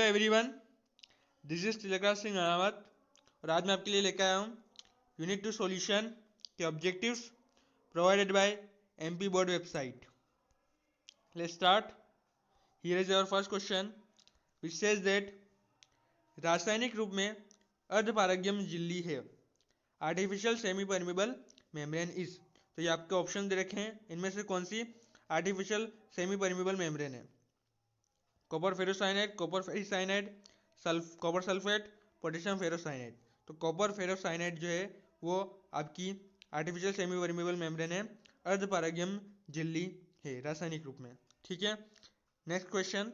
Everyone, this is Tilakraj Singh Ahmed और आज मैं आपके लिए लेकर आया हूँ यूनिट 2 सॉल्यूशन के objectives provided by MP board website. Let's start. Here is our first question which says that रासायनिक रूप में अर्धपारगम्य झिल्ली है, artificial semi permeable membrane is. तो ये आपके ऑप्शन दे रखे हैं, इनमें से कौन सी आर्टिफिशियल सेमी परमेबल मेम्ब्रेन है? Copper ferrocyanide, copper ferricyanide, copper sulphate, potassium ferrocyanide. तो कॉपर फेरोसाइनाइड जो है वो आपकी आर्टिफिशियल सेमी परमेबल मेम्ब्रेन है, अर्धपारगम्य झिल्ली है रासायनिक रूप में। ठीक है, नेक्स्ट क्वेश्चन।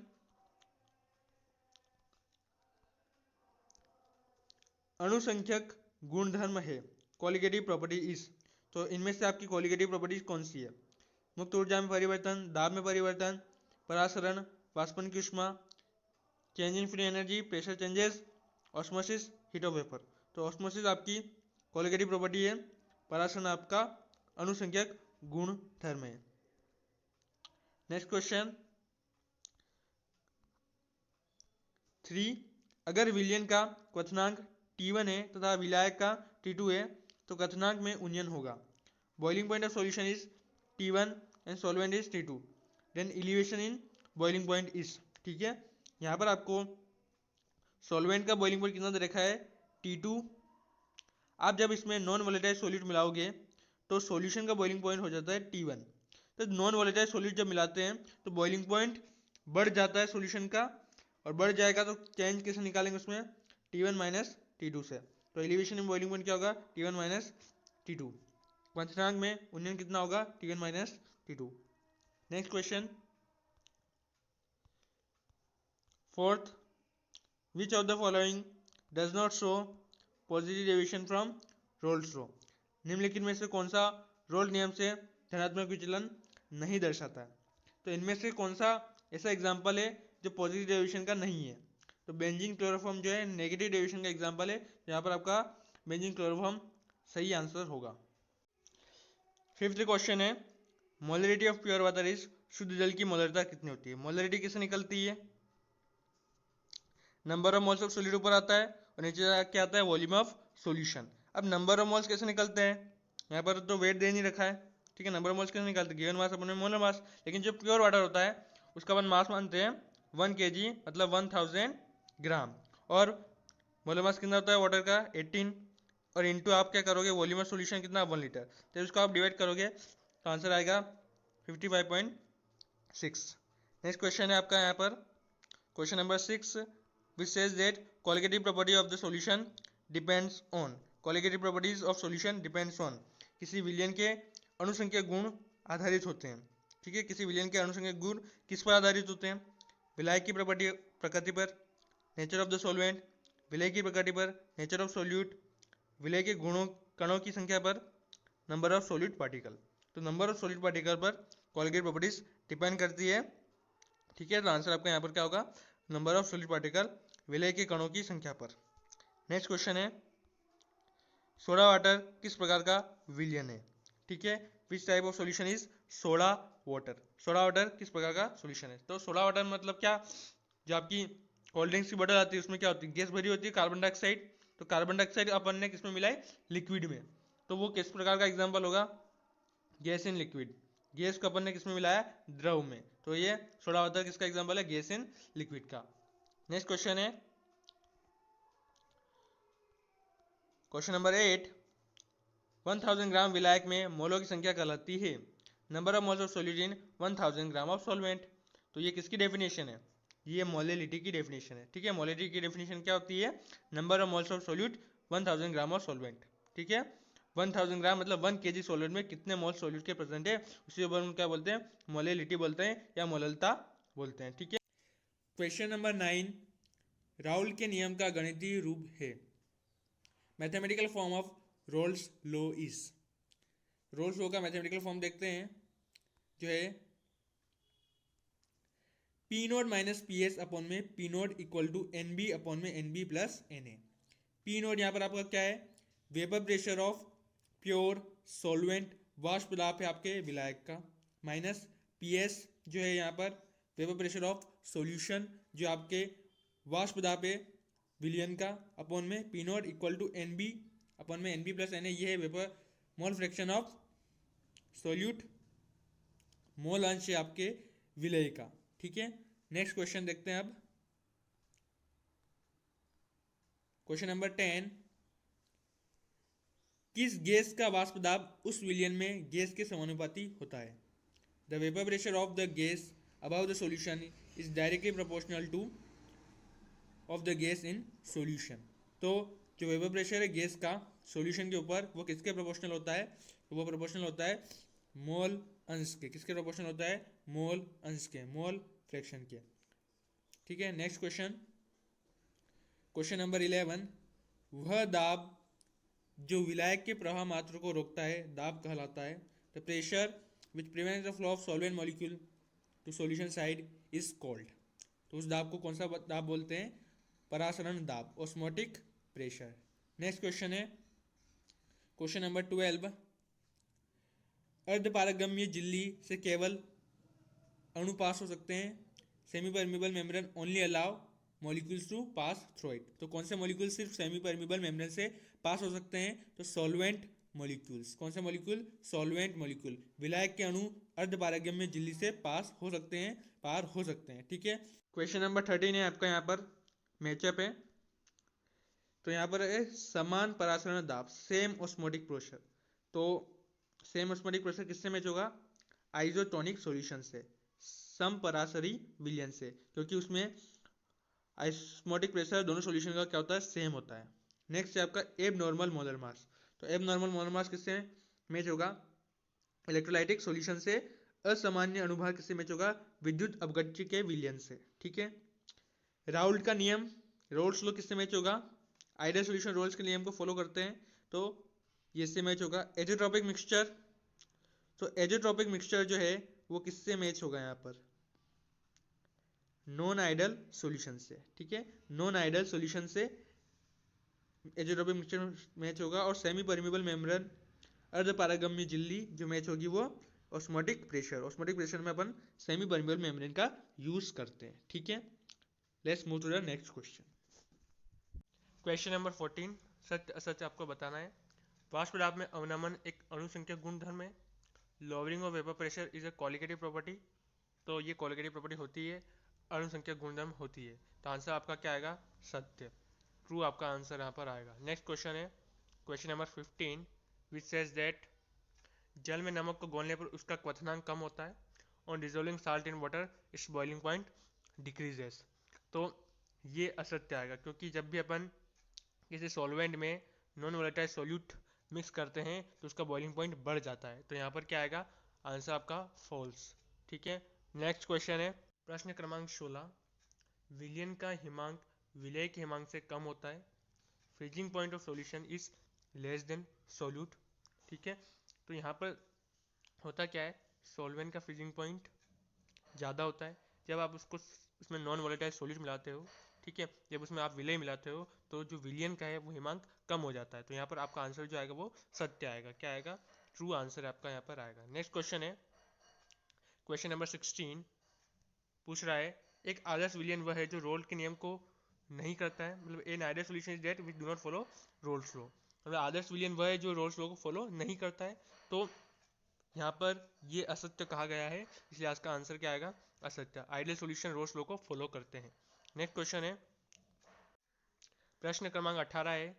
अणुसंख्यक गुणधर्म है, कोलिगेटिव प्रॉपर्टी इज। तो इनमें से आपकी कोलिगेटिव प्रॉपर्टीज कौन सी है? मुक्त ऊर्जा में परिवर्तन, दाब में परिवर्तन, परासरण, वाष्पन की ऊष्मा, change in free energy, pressure changes, osmosis, heat of vapour. तो ऑस्मोसिस आपकी कोलिगेटिव प्रॉपर्टी है, परासरण आपका अणुसंख्यक गुण धर्म है। नेक्स्ट क्वेश्चन 3, अगर विलयन का क्वथनांक T1 है तथा विलायक का T2 है तो क्वथनांक में उन्नयन होगा। Boiling point of solution is T1 and solvent is T2, then elevation in boiling point is. ठीक है, यहाँ पर आपको सॉल्वेंट का बॉइलिंग पॉइंट कितना दे रखा है? T2। आप जब इसमें नॉन वोलेटाइल सॉल्यूट मिलाओगे तो सॉल्यूशन का बॉइलिंग पॉइंट हो जाता है T1। तो नॉन वोलेटाइल सॉल्यूट जब मिलाते हैं तो बॉइलिंग पॉइंट बढ़ जाता है सॉल्यूशन का, और बढ़ जाएगा तो चेंज कैसे निकालेंगे उसमें? T1 माइनस T2 से। तो एलिवेशन इन बॉइलिंग पॉइंट क्या होगा? T1 minus T2। क्वथनांक में उन्नयन कितना होगा? T1 minus T2। Next question 4th, which of the following does not show positive deviation from Rolle's law? निम्नलिखित में से कौन सा रोल्स नियम से धनात्मक विचलन नहीं दर्शाता है? तो इनमें से कौन सा ऐसा एग्जांपल है जो पॉजिटिव डेविएशन का नहीं है? तो बेंजीन क्लोरोफॉर्म जो है नेगेटिव डेविएशन का एग्जांपल है, यहाँ पर आपका बेंजीन क्लोरोफॉर्म सही आंसर होगा। 5th क्वेश्चन है molarity of pure water is, शुद्ध जल की मोलरिटी कितनी होती है? मोलरिटी किससे निकलती है? Number of moles of solute ऊपर आता है और नीचे क्या आता है? Volume of solution. अब नंबर ऑफ मोल्स कैसे निकलते हैं? यहाँ पर तो वेट दे नहीं रखा है। ठीक है, नंबर ऑफ मोल्स कैसे निकलते हैं? गिवन मास अपने मोलर मास। लेकिन जो प्योर वाटर होता है उसका अपन मास मानते हैं 1 kg, मतलब 1000 ग्राम, और मोलर मास कितना होता है वाटर का? 18, और इंटू आप क्या करोगे? वॉल्यूम ऑफ सॉल्यूशन कितना? 1 लीटर। तो उसको आप डिवाइड करोगे तो आंसर आएगा 55.6। नेक्स्ट क्वेश्चन है आपका यहाँ पर question number 6 which says that colligative property of the solution depends on, colligative properties of solution depends on, किसी विलयन के अणुसंख्यक गुण आधारित होते हैं। ठीक है, किसी विलयन के अणुसंख्यक गुण किस पर आधारित होते हैं? विलायक की प्रकृति पर, नेचर ऑफ द सॉल्वेंट, विलय की प्रकृति पर, नेचर ऑफ सॉल्यूट, विलय के गुणों कणों की संख्या पर, नंबर ऑफ सॉल्यूट पार्टिकल। तो नंबर ऑफ सॉल्यूट पार्टिकल पर कोलिगेटिव प्रॉपर्टीज डिपेंड करती है। ठीक है, तो आंसर आपका यहाँ पर क्या होगा? नंबर ऑफ सॉल्यूट पार्टिकल, विलय के कणों की संख्या पर। नेक्स्ट क्वेश्चन है सोडा वाटर किस प्रकार का विलयन है? ठीक है, which type of solution is soda water? Soda water किस प्रकार का सॉल्यूशन है? तो सोडा वाटर मतलब क्या? जो आपकी कोल्ड ड्रिंक्स की बोतल आती है उसमें क्या होती है? गैस भरी होती है, कार्बन डाइऑक्साइड। तो कार्बन डाइऑक्साइड अपन ने किसमें मिलाई? लिक्विड में। तो वो किस प्रकार का एग्जाम्पल होगा? Gas in liquid. गैस को अपन ने किसमें मिलाया? द्रव में। तो ये सोडा वाटर किसका एग्जाम्पल है? गैस इन लिक्विड का। नेक्स्ट क्वेश्चन है क्वेश्चन नंबर 8, 1000 ग्राम विलायक में मोलों की संख्या कहलाती है number of moles of solute in 1000 gram of solvent. तो ये किसकी डेफिनेशन है? ये मोलेलिटी की डेफिनेशन है। ठीक है, मोलेलिटी की डेफिनेशन क्या होती है? Number of moles of solute 1000 gram of solvent. ठीक है, 1000 ग्राम मतलब 1 kg सॉल्वेंट में कितने मोल सॉल्यूट के प्रेजेंट है, उसी को हम क्या बोलते हैं? मोलेलिटी बोलते हैं या मोललता बोलते हैं। ठीक है, क्वेश्चन नंबर 9, राउल के नियम का गणितीय रूप है, mathematical form of Raoult's law is. Raoult's law का मैथमेटिकल फॉर्म देखते हैं जो है p naught minus p s upon में p naught equal to n b upon में n b plus n a. P naught यहाँ पर आपका क्या है? Vapour pressure of pure solvent, वाष्प दाब है आपके विलायक का, माइनस पी एस जो है यहाँ पर वेपर प्रेशर ऑफ सॉल्यूशन जो आपके वाष्प दाब है विलियन का अपॉन में p naught equal to n b upon में n b plus n a, ये है vapour mole fraction of solute, mole अंश है आपके विलय का। ठीक है, नेक्स्ट क्वेश्चन देखते हैं अब। क्वेश्चन नंबर 10, किस गैस का वाष्प दाब उस विलियन में गैस के समानुपाती होता है? The vapour pressure of the gas about the solution is directly proportional two of the gas in solution. तो जो वेपर प्रेशर है गैस का सॉल्यूशन के ऊपर, वो किसके प्रोपोर्शनल होता है? वो प्रोपोर्शनल होता है मोल अंश के। किसके प्रोपोर्शनल होता है? मोल अंश के, मोल फ्रैक्शन के। ठीक है, नेक्स्ट क्वेश्चन, क्वेश्चन नंबर 11, वह दाब जो विलायक के प्रवाह मात्र को रोकता है दाब कहलाता है। The pressure which prevents the flow of solvent molecule to solution side is called. तो उस दाब को कौन सा दाब बोलते हैं? परासरण दाब, ऑस्मोटिक प्रेशर। नेक्स्ट क्वेश्चन है क्वेश्चन नंबर 12, अर्धपारगम्य झिल्ली से केवल अणु पास हो सकते हैं। Semi permeable membrane only allow molecules to pass through it. तो कौन से मॉलिक्यूल सिर्फ सेमी परमिबल मेम्ब्रेन से पास हो सकते हैं? तो सॉल्वेंट मॉलिक्यूल्स। कौन से मॉलिक्यूल? Solvent molecule. विलायक के अणु अर्धपारगम्य झिल्ली से पास हो सकते हैं, पार हो सकते हैं। ठीक है, क्वेश्चन नंबर 13 है आपका, यहाँ पर मैचअप है। तो यहाँ पर है समान परासरण दाब, सेम ऑस्मोटिक प्रेशर। तो सेम ऑस्मोटिक प्रेशर किससे मैच होगा? आइसोटोनिक सॉल्यूशन से, सम परासरी विलयन से, क्योंकि उसमें आइस्मोटिक प्रेशर दोनों सॉल्यूशन का क्या होता है? सेम होता है। नेक्स्ट है आपका एब नॉर्मल मोलर मास। तो एब नॉर्मल मोलर मास किससे मैच होगा? इलेक्ट्रोलाइटिक सॉल्यूशन से। असामान्य अणुभार किससे मैच होगा? विद्युत अपघट्य के विलयन से। ठीक है, राउल्ट का नियम, रोल्स लॉ किससे मैच होगा? आइडियल सॉल्यूशन रोल्स के नियम को फॉलो करते हैं, तो ये से मैच होगा। एजेट्रोपिक मिक्सचर, तो एजेट्रोपिक मिक्सचर जो है वो किससे मैच होगा? यहाँ पर नॉन आइडल सॉल्यूशन से। ठीक है, नॉन आइडल सॉल्यूशन से एजेट्रोपिक मिक्सचर मैच होगा। और सेमी परमिबल मेम्ब्रेन अर्धपारगम्य झिल्ली जो मैच होगी वो ऑस्मोटिक प्रेशर। ऑस्मोटिक प्रेशर में अपन सेमी परमिबल मेम्ब्रेन का यूज करते हैं। ठीक है, let's move to the next question. Question number 14, सत्य असत्य आपको बताना है। वाष्प दाब में अवनमन एक अणुसंख्यक गुणधर्म है। Lowering of vapour pressure is a qualitative property. तो ये क्वालिटेटिव प्रॉपर्टी होती है, अणुसंख्यक गुणधर्म होती है। तो आंसर आपका क्या आएगा? सत्य, ट्रू आपका आंसर यहाँ पर आएगा। नेक्स्ट क्वेश्चन है question number 15, which says that जल में नमक को घोलने पर उसका क्वथनांक कम होता है। On dissolving salt in water it's boiling point decreases. तो ये असत्य आएगा, क्योंकि जब भी अपन किसी सॉल्वेंट में नॉन वोलेटाइल सॉल्यूट मिक्स करते हैं तो उसका बॉइलिंग पॉइंट बढ़ जाता है। तो यहाँ पर क्या आएगा? आंसर आपका फॉल्स। ठीक है, नेक्स्ट क्वेश्चन है प्रश्न क्रमांक 16, विलियन का हिमांक विलय के हिमांक से कम होता है। Freezing point of solution is less than solute. ठीक है, तो यहाँ पर होता क्या है? सॉल्वेंट का फ्रीजिंग पॉइंट ज़्यादा होता है जब आप उसको उसमें नॉन वोलेटाइल सॉल्यूट मिलाते हो। ठीक है, जब उसमें आप विलय मिलाते हो तो जो विलियन का है वो हिमांक कम हो जाता है। तो यहाँ पर आपका आंसर जो आएगा वो सत्य आएगा। क्या आएगा? ट्रू आंसर आपका यहाँ पर आएगा। नेक्स्ट क्वेश्चन है क्वेश्चन नंबर 16, पूछ रहा है एक आदर्श विलियन वह है जो रोल्स के नियम को नहीं करता है। मतलब an ideal solution is that which do not follow roles law. मतलब आदर्श विलियन वह है जो रोल्स लॉ को फॉलो नहीं करता है। तो यहाँ पर ये असत्य कहा गया है, इसलिए आज का आंसर क्या आएगा? असत्य। आइडियल सॉल्यूशन रोल्स लॉ को फॉलो करते हैं। नेक्स्ट क्वेश्चन है प्रश्न क्रमांक 18 है,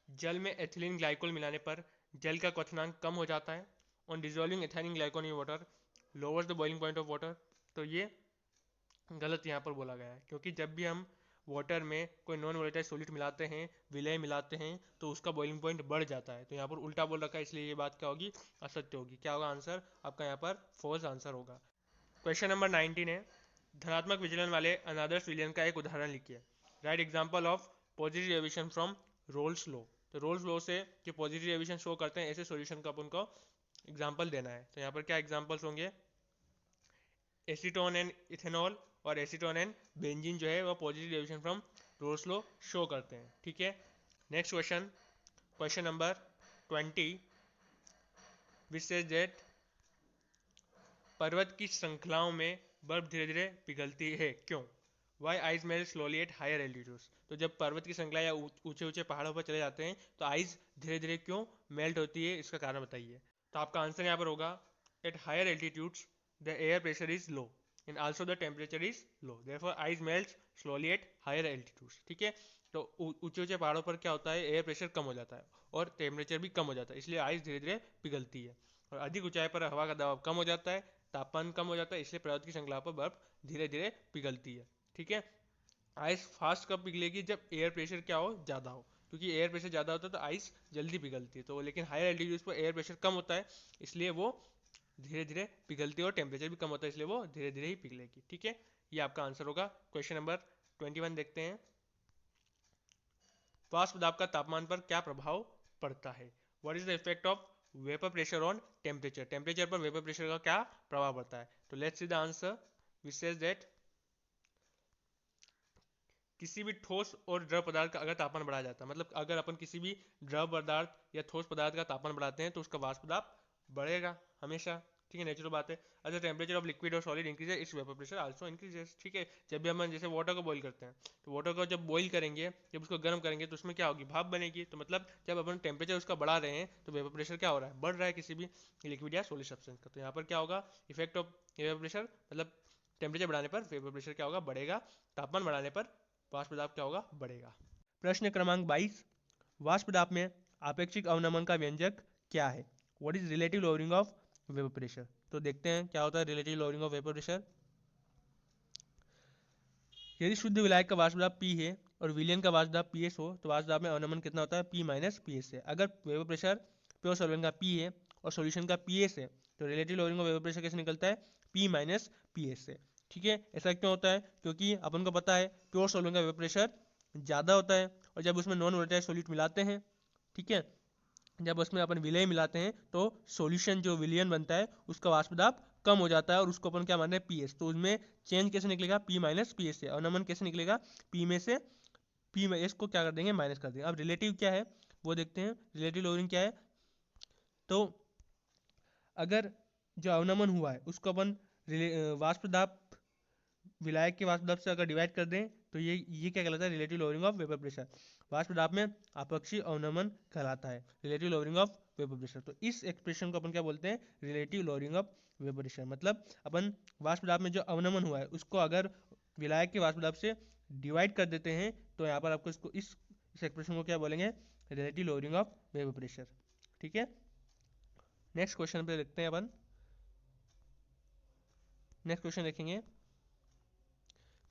जल में एथिलीन ग्लाइकोल मिलाने पर जल का क्वथनांक कम हो जाता है। On dissolving ethylene glycol in water lowers the boiling point of water. तो ये गलत यहाँ पर बोला गया है, क्योंकि जब भी हम वाटर में कोई नॉन वोलेटाइल सॉल्यूट मिलाते हैं, विलय मिलाते हैं, तो उसका बॉइलिंग पॉइंट बढ़ जाता है। तो यहाँ पर उल्टा बोल रखा है, इसलिए ये बात क्या होगी? असत्य होगी। क्या होगा आंसर आपका? यहाँ पर फॉल्स आंसर होगा। क्वेश्चन नंबर 19 है, धनात्मक विचलन वाले अनादर्श विलयन का एक उदाहरण लिखिए। Right example of positive deviation from roles law. तो रोल्स लॉ से जो पॉजिटिव डेविएशन शो करते हैं ऐसे सॉल्यूशन का अपन को एग्जाम्पल देना है। तो यहाँ पर क्या एग्जाम्पल्स होंगे? एसीटोन एंड इथेनॉल और एसीटोन एंड बेंजीन जो है वो positive deviation from roles law show करते हैं। ठीक है, next question, question number 20, which says that पर्वत की श्रृंखलाओं में बर्फ धीरे धीरे पिघलती है, क्यों? Why ice melt slowly at higher altitudes, तो जब पर्वत की श्रृंखला या ऊंचे ऊंचे पहाड़ों पर चले जाते हैं तो आइस धीरे धीरे क्यों मेल्ट होती है, इसका कारण बताइए। तो आपका आंसर यहाँ पर होगा at higher altitudes the air pressure is low and also the temperature is low, therefore ice melt slowly at higher altitudes. ठीक है, तो ऊंचे ऊंचे पहाड़ों पर क्या होता है, एयर प्रेशर कम हो जाता है और टेम्परेचर भी कम हो जाता है, इसलिए आइस धीरे धीरे पिघलती है। और अधिक ऊंचाई पर हवा का दबाव कम हो जाता है, तापमान कम हो जाता है, इसलिए पर्वत की श्रृंखला पर बर्फ धीरे धीरे पिघलती है। ठीक है, आइस फास्ट कब पिघलेगी, जब एयर प्रेशर क्या हो, ज़्यादा हो, क्योंकि एयर प्रेशर ज़्यादा होता है तो आइस जल्दी पिघलती है। तो लेकिन हायर एल्टीट्यूड पर एयर प्रेशर कम होता है, इसलिए वो धीरे धीरे पिघलती है और टेम्परेचर भी कम होता है, इसलिए वो धीरे धीरे ही पिघलेगी। ठीक है, ये आपका आंसर होगा। क्वेश्चन नंबर 21 देखते हैं। वाष्प दाब का तापमान पर क्या प्रभाव पड़ता है, what is the effect of vapour pressure on temperature, temperature पर वेपर प्रेशर का क्या प्रभाव पड़ता है। तो let's see the answer, which says that किसी भी ठोस और द्रव पदार्थ का अगर तापमान बढ़ाया जाता है, मतलब अगर अपन किसी भी द्रव पदार्थ या ठोस पदार्थ का तापमान बढ़ाते हैं तो उसका वाष्प दाब बढ़ेगा हमेशा। ठीक है, नेचुरल बात है। अगर टेम्परेचर ऑफ लिक्विड और solid increases it's vapour pressure also increases. ठीक है, जब भी हम जैसे वाटर को बॉईल करते हैं तो वाटर को जब बॉईल करेंगे, जब उसको गर्म करेंगे तो उसमें क्या होगी, भाप बनेगी। तो मतलब जब अपन टेम्परेचर उसका बढ़ा रहे हैं तो वेपर प्रेशर क्या हो रहा है, बढ़ रहा है किसी भी लिक्विड या सॉलिड सब्सटेंस का। तो यहाँ पर क्या होगा, इफेक्ट ऑफ वेपर प्रेशर, मतलब टेम्परेचर बढ़ाने पर वेपर प्रेशर क्या होगा, बढ़ेगा, तापमान बढ़ाने पर वाष्प दाब क्या होगा, बढ़ेगा। प्रश्न क्रमांक 22, वाष्प दाब में आपेक्षिक अवनमन का व्यंजक क्या है, what is relative lowering of vapour pressure. तो देखते हैं क्या होता है relative lowering of vapour pressure. यदि शुद्ध विलायक का वाष्प दाब P है और विलयन का वाष्प दाब PS हो तो वाष्प दाब में अवनमन कितना होता है, P माइनस PS है। अगर वेपर प्रेशर प्योर सॉल्वेंट का P है और सॉल्यूशन का PS है तो relative lowering of vapour pressure कैसे निकलता है, P माइनस PS से। ठीक है, ऐसा क्यों होता है, क्योंकि अपन को पता है प्योर सॉल्वेंट का वेपर प्रेशर ज़्यादा होता है और जब उसमें नॉन वोलेटाइल सॉल्यूट मिलाते हैं, ठीक है, जब उसमें अपन विलय मिलाते हैं तो सॉल्यूशन जो विलयन बनता है उसका वाष्प दाब कम हो जाता है और उसको अपन क्या मानते हैं, PS। तो उसमें चेंज कैसे निकलेगा, P माइनस PS से। अवनमन कैसे निकलेगा, P में से PS को क्या कर देंगे, माइनस कर देंगे। अब रिलेटिव क्या है वो देखते हैं, रिलेटिव लोअरिंग क्या है। तो अगर जो अवनमन हुआ है उसको अपन वाष्प दाब विलायक के वाष्प दाब से अगर डिवाइड कर दें तो ये क्या कहलाता है, relative lowering of vapour pressure. वाष्प दाब में आपेक्षिक अवनमन कहलाता है, relative lowering of vapour pressure. तो इस एक्सप्रेशन को अपन क्या बोलते हैं, relative lowering of vapour pressure. मतलब अपन वाष्प दाब में जो अवनमन हुआ है उसको अगर विलायक के वाष्प दाब से डिवाइड कर देते हैं तो यहाँ पर आपको इसको इस एक्सप्रेशन को क्या बोलेंगे, relative lowering of vapour pressure. ठीक है, नेक्स्ट क्वेश्चन पे देखते हैं अपन। नेक्स्ट क्वेश्चन देखेंगे,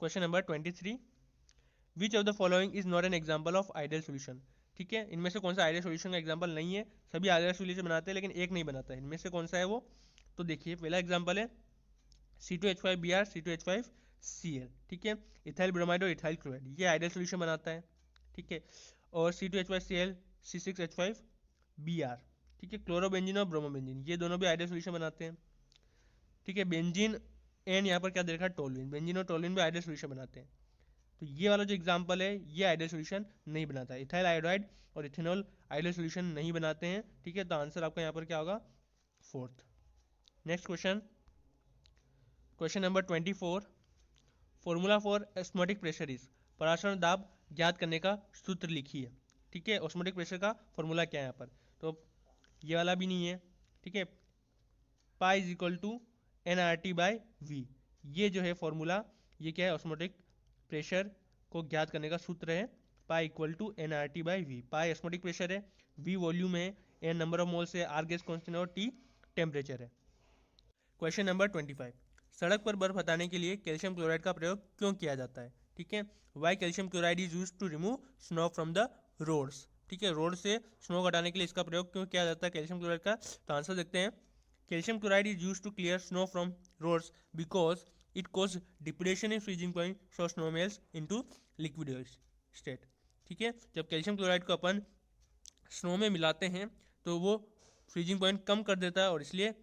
question number 23, which of the following is not an example of ideal solution. ठीक है, इनमें से कौन सा आइडियल सोल्यूशन का एग्जाम्पल नहीं है, सभी आइडियल सोल्यूशन बनाते हैं लेकिन एक नहीं बनाता है, इनमें से कौन सा है वो। तो देखिए पहला एग्जाम्पल है C2H5Br C2H5Cl। ठीक है, इथाइल ब्रोमाइड और इथाइल क्लोराइड ये आइडियल सोल्यूशन बनाता है। ठीक है, और C2H5Cl C6H5Br। ठीक है, क्लोरोबेंजीन और ब्रोमोबेंजीन ये दोनों भी आइडियल सोल्यूशन बनाते हैं। ठीक है, बेंजीन एंड यहाँ पर क्या दे रखा है, टोलुइन, बेंजीन और टोलुइन भी आइडियल सोल्यूशन बनाते हैं। तो ये वाला जो एग्जांपल है ये आइडियल सोल्यूशन नहीं बनाता है। इथाइल आयोडाइड और इथेनॉल आइडियल सोल्यूशन नहीं बनाते हैं। ठीक है, तो आंसर आपका यहाँ पर क्या होगा, fourth. Next question, question number 24, formula for osmotic pressure is, पराशरण दाब ज्ञात करने का सूत्र लिखिए। ठीक है, ऑस्मोटिक प्रेशर का फॉर्मूला क्या है यहाँ पर, तो ये वाला भी नहीं है। ठीक है, pi is equal to NRT/V, ये जो है फॉर्मूला, ये क्या है, ऑस्मोटिक प्रेशर को ज्ञात करने का सूत्र है। Pi equal to NRT/V, pi osmotic pressure है, V वॉल्यूम है, N नंबर ऑफ मोल्स है, R गैस कांस्टेंट और T टेम्परेचर है। क्वेश्चन नंबर 25, सड़क पर बर्फ हटाने के लिए कैल्शियम क्लोराइड का प्रयोग क्यों किया जाता है। ठीक है, why calcium chloride is used to remove snow from the roads. ठीक है, रोड से स्नो हटाने के लिए इसका प्रयोग क्यों किया जाता है कैल्शियम क्लोराइड का। तो आंसर देखते हैं, calcium chloride is used to clear snow from roads because it cause depression in freezing point so snow melts into liquid state. ठीक है, जब कैल्शियम क्लोराइड को अपन स्नो में मिलाते हैं तो वो फ्रीजिंग पॉइंट कम कर देता है और इसलिए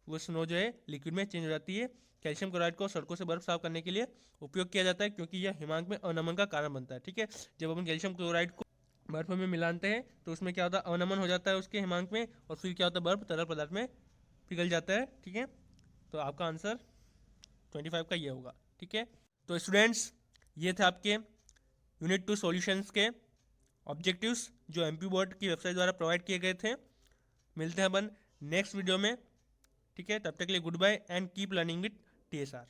वो स्नो जो है लिक्विड में चेंज हो जाती है। कैल्शियम क्लोराइड को सड़कों से बर्फ साफ करने के लिए उपयोग किया जाता है क्योंकि यह हिमांक में अवनमन का कारण बनता है। ठीक है, जब अपन कैल्शियम क्लोराइड को बर्फ में मिलाते हैं तो उसमें क्या होता है, अवनमन हो जाता है उसके हिमांक में और फिर क्या होता है, बर्फ तरल पदार्थ में पिघल जाता है। ठीक है, तो आपका आंसर 25 का ये होगा। ठीक है, तो स्टूडेंट्स ये थे आपके यूनिट 2 सॉल्यूशंस के ऑब्जेक्टिव्स जो एमपी बोर्ड की वेबसाइट द्वारा प्रोवाइड किए गए थे। मिलते हैं अपन नेक्स्ट वीडियो में, ठीक है। तब तक के लिए good bye and keep learning with TSR।